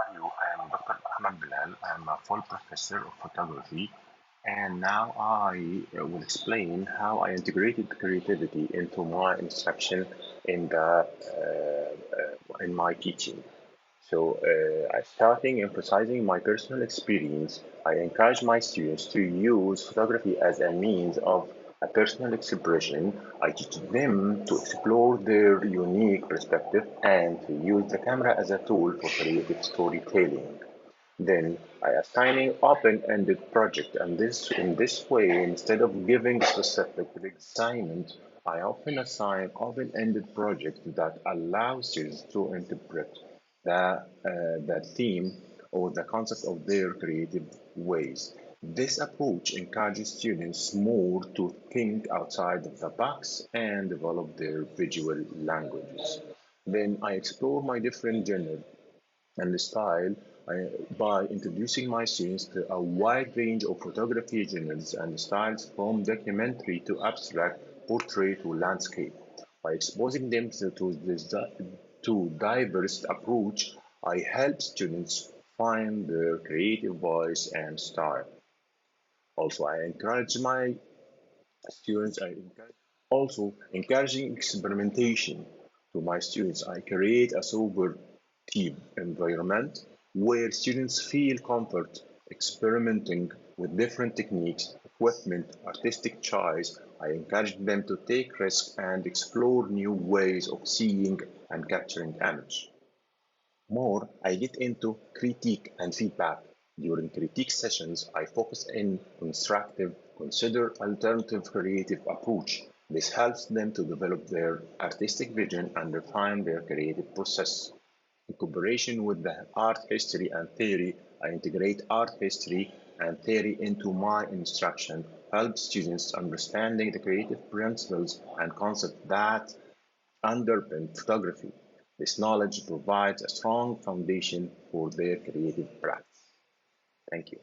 are you? I am Dr. Ahmed Belal. I am a full professor of photography, and now I will explain how I integrated creativity into my instruction in my teaching. I starting emphasizing my personal experience, I encourage my students to use photography as a means of a personal expression. I teach them to explore their unique perspective and to use the camera as a tool for creative storytelling. Then I assigning open-ended project, and this in this way, instead of giving specific assignment, I often assign open-ended project that allow students to interpret the theme or the concept of their creative ways. This approach encourages students more to think outside of the box and develop their visual languages. Then I explore my different genres and style by introducing my students to a wide range of photography genres and styles from documentary to abstract, portrait to landscape. By exposing them to diverse approach, I help students find their creative voice and style. Also, I encourage my students, also encouraging experimentation to my students. I create a sober team environment where students feel comfort experimenting with different techniques, equipment, artistic choice. I encourage them to take risks and explore new ways of seeing and capturing image. More, I get into critique and feedback. During critique sessions, I focus in constructive, consider alternative creative approach. This helps them to develop their artistic vision and refine their creative process. In cooperation with the art history and theory, I integrate art history and theory into my instruction, help students understanding the creative principles and concepts that underpin photography. This knowledge provides a strong foundation for their creative practice. Thank you.